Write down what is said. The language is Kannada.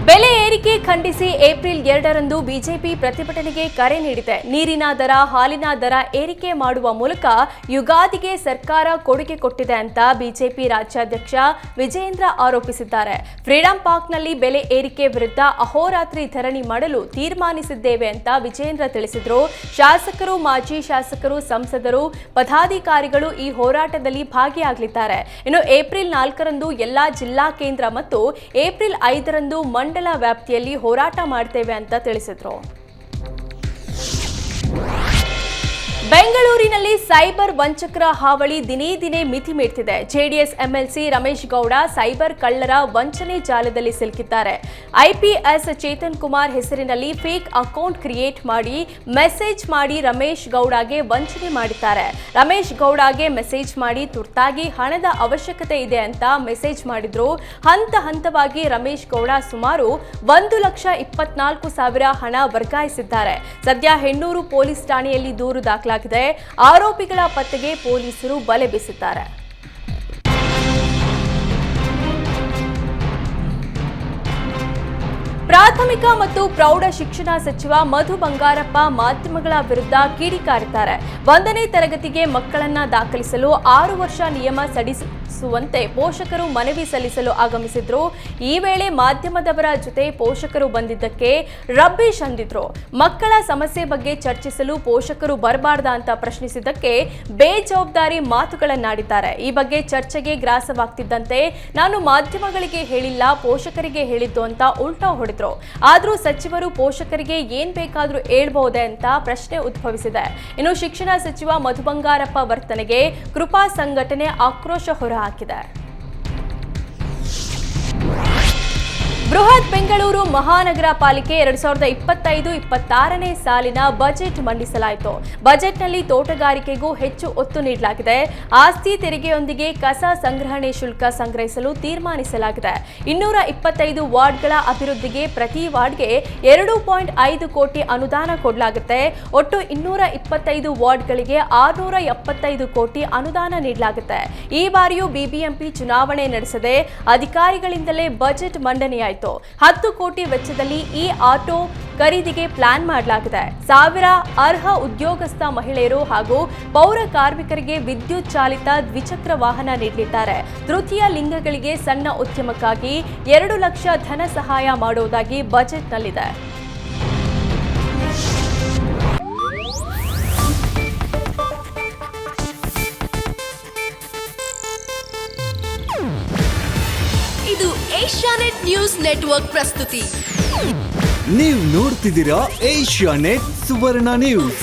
ಬೆಲೆ ಏರಿಕೆ ಖಂಡಿಸಿ ಏಪ್ರಿಲ್ 2ರಂದು ಬಿಜೆಪಿ ಪ್ರತಿಭಟನೆಗೆ ಕರೆ ನೀಡಿದೆ. ನೀರಿನ ದರ, ಹಾಲಿನ ದರ ಏರಿಕೆ ಮಾಡುವ ಮೂಲಕ ಯುಗಾದಿಗೆ ಸರ್ಕಾರ ಕೊಡುಗೆ ಕೊಟ್ಟಿದೆ ಅಂತ ಬಿಜೆಪಿ ರಾಜ್ಯಾಧ್ಯಕ್ಷ ವಿಜಯೇಂದ್ರ ಆರೋಪಿಸಿದ್ದಾರೆ. ಫ್ರೀಡಂ ಪಾರ್ಕ್ನಲ್ಲಿ ಬೆಲೆ ಏರಿಕೆ ವಿರುದ್ಧ ಅಹೋರಾತ್ರಿ ಧರಣಿ ಮಾಡಲು ತೀರ್ಮಾನಿಸಿದ್ದೇವೆ ಅಂತ ವಿಜಯೇಂದ್ರ ತಿಳಿಸಿದರು. ಶಾಸಕರು, ಮಾಜಿ ಶಾಸಕರು, ಸಂಸದರು, ಪದಾಧಿಕಾರಿಗಳು ಈ ಹೋರಾಟದಲ್ಲಿ ಭಾಗಿಯಾಗಲಿದ್ದಾರೆ. ಇನ್ನು ಏಪ್ರಿಲ್ 4ರಂದು ಎಲ್ಲಾ ಜಿಲ್ಲಾ ಕೇಂದ್ರ ಮತ್ತು ಏಪ್ರಿಲ್ 5ರಂದು ಮಂಡಲ ವ್ಯಾಪ್ತಿಯಲ್ಲಿ ಹೋರಾಟ ಮಾಡ್ತೇವೆ ಅಂತ ತಿಳಿಸಿದ್ರು. ಬೆಂಗಳೂರಿನಲ್ಲಿ ಸೈಬರ್ ವಂಚಕರ ಹಾವಳಿ ದಿನೇ ದಿನೇ ಮಿತಿ ಮೀರ್ತಿದೆ. JDS MLC Ramesh Gowda cyber ಕಳ್ಳರ ವಂಚನೆ ಜಾಲದಲ್ಲಿ ಸಿಲುಕಿದ್ದಾರೆ. ಐಪಿಎಸ್ ಚೇತನ್ ಕುಮಾರ್ ಹೆಸರಿನಲ್ಲಿ ಫೇಕ್ ಅಕೌಂಟ್ ಕ್ರಿಯೇಟ್ ಮಾಡಿ ಮೆಸೇಜ್ ಮಾಡಿ ರಮೇಶ್ ಗೌಡಗೆ ವಂಚನೆ ಮಾಡಿದ್ದಾರೆ. ರಮೇಶ್ ಗೌಡಗೆ ಮೆಸೇಜ್ ಮಾಡಿ ತುರ್ತಾಗಿ ಹಣದ ಅವಶ್ಯಕತೆ ಇದೆ ಅಂತ ಮೆಸೇಜ್ ಮಾಡಿದ್ರು. ಹಂತ ಹಂತವಾಗಿ ರಮೇಶ್ ಗೌಡ ಸುಮಾರು 1,24,000 ಹಣ ವರ್ಗಾಯಿಸಿದ್ದಾರೆ. ಸದ್ಯ ಹೆಣ್ಣೂರು ಪೊಲೀಸ್ ಠಾಣೆಯಲ್ಲಿ ದೂರು ದಾಖಲಾಗಿದೆ. ಆರೋಪಿಗಳ ಪತ್ತೆಗೆ ಪೊಲೀಸರು ಬಲೆ ಬೀಸಿದ್ದಾರೆ. ಪ್ರಾಥಮಿಕ ಮತ್ತು ಪ್ರೌಢ ಶಿಕ್ಷಣ ಸಚಿವ ಮಧು ಬಂಗಾರಪ್ಪ ಮಾಧ್ಯಮಗಳ ವಿರುದ್ಧ ಕಿಡಿಕಾರಿದ್ದಾರೆ. 1ನೇ ತರಗತಿಗೆ ಮಕ್ಕಳನ್ನ ದಾಖಲಿಸಲು 6 ವರ್ಷ ನಿಯಮ ಸಡಿಲಿಸುವಂತೆ ಪೋಷಕರು ಮನವಿ ಸಲ್ಲಿಸಲು ಆಗಮಿಸಿದ್ರು. ಈ ವೇಳೆ ಮಾಧ್ಯಮದವರ ಜೊತೆ ಪೋಷಕರು ಬಂದಿದ್ದಕ್ಕೆ ರಬ್ಬಿಶ್ ಅಂದಿದ್ರು. ಮಕ್ಕಳ ಸಮಸ್ಯೆ ಬಗ್ಗೆ ಚರ್ಚಿಸಲು ಪೋಷಕರು ಬರಬಾರ್ದ ಅಂತ ಪ್ರಶ್ನಿಸಿದ್ದಕ್ಕೆ ಬೇಜವಾಬ್ದಾರಿ ಮಾತುಗಳನ್ನಾಡಿದ್ದಾರೆ. ಈ ಬಗ್ಗೆ ಚರ್ಚೆಗೆ ಗ್ರಾಸವಾಗ್ತಿದ್ದಂತೆ ನಾನು ಮಾಧ್ಯಮಗಳಿಗೆ ಹೇಳಿಲ್ಲ, ಪೋಷಕರಿಗೆ ಹೇಳಿದ್ದು ಅಂತ ಉಲ್ಟಾ ಹೊಡೆದ್ರು. ಆದ್ರೂ ಸಚಿವರು ಪೋಷಕರಿಗೆ ಏನ್ ಬೇಕಾದ್ರೂ ಹೇಳ್ಬಹುದೇ ಅಂತ ಪ್ರಶ್ನೆ ಉದ್ಭವಿಸಿದೆ. ಇನ್ನು ಶಿಕ್ಷಣ ಸಚಿವ ಮಧು ಬಂಗಾರಪ್ಪ ವರ್ತನೆಗೆ ಕೃಪಾ ಸಂಘಟನೆ ಆಕ್ರೋಶ ಹೊರಹಾಕಿದೆ. ಬೃಹತ್ ಬೆಂಗಳೂರು ಮಹಾನಗರ ಪಾಲಿಕೆ 2025-26ನೇ ಸಾಲಿನ ಬಜೆಟ್ ಮಂಡಿಸಲಾಯಿತು. ಬಜೆಟ್ನಲ್ಲಿ ತೋಟಗಾರಿಕೆಗೂ ಹೆಚ್ಚು ಒತ್ತು ನೀಡಲಾಗಿದೆ. ಆಸ್ತಿ ತೆರಿಗೆಯೊಂದಿಗೆ ಕಸ ಸಂಗ್ರಹಣೆ ಶುಲ್ಕ ಸಂಗ್ರಹಿಸಲು ತೀರ್ಮಾನಿಸಲಾಗಿದೆ. 225 ವಾರ್ಡ್ಗಳ ಅಭಿವೃದ್ಧಿಗೆ ಪ್ರತಿ ವಾರ್ಡ್ಗೆ 2.5 ಕೋಟಿ ಅನುದಾನ ಕೊಡಲಾಗುತ್ತೆ. ಒಟ್ಟು 225 ವಾರ್ಡ್ಗಳಿಗೆ 675 ಕೋಟಿ ಅನುದಾನ ನೀಡಲಾಗುತ್ತೆ. ಈ ಬಾರಿಯೂ ಬಿಬಿಎಂಪಿ ಚುನಾವಣೆ ನಡೆಸದೆ ಅಧಿಕಾರಿಗಳಿಂದಲೇ ಬಜೆಟ್ ಮಂಡನೆಯಾಯಿತು. 10 ಕೋಟಿ ವೆಚ್ಚದಲ್ಲಿ ಈ ಆಟೋ ಖರೀದಿಗೆ ಪ್ಲಾನ್ ಮಾಡಲಾಗಿದೆ. 1000 ಅರ್ಹ ಉದ್ಯೋಗಸ್ಥ ಮಹಿಳೆಯರು ಹಾಗೂ ಪೌರ ಕಾರ್ಮಿಕರಿಗೆ ವಿದ್ಯುತ್ ಚಾಲಿತ ದ್ವಿಚಕ್ರ ವಾಹನ ನೀಡಲಿದ್ದಾರೆ. ತೃತೀಯ ಲಿಂಗಗಳಿಗೆ ಸಣ್ಣ ಉದ್ಯಮಕ್ಕಾಗಿ 2 ಲಕ್ಷ ಧನ ಸಹಾಯ ಮಾಡುವುದಾಗಿ ಬಜೆಟ್ನಲ್ಲಿದೆ. ಇದು ಏಷ್ಯಾನೆಟ್ ನ್ಯೂಸ್ ನೆಟ್ವರ್ಕ್ ಪ್ರಸ್ತುತಿ. ನೀವು ನೋಡ್ತಿದ್ದೀರಾ ಏಷ್ಯಾನೆಟ್ ಸುವರ್ಣ ನ್ಯೂಸ್.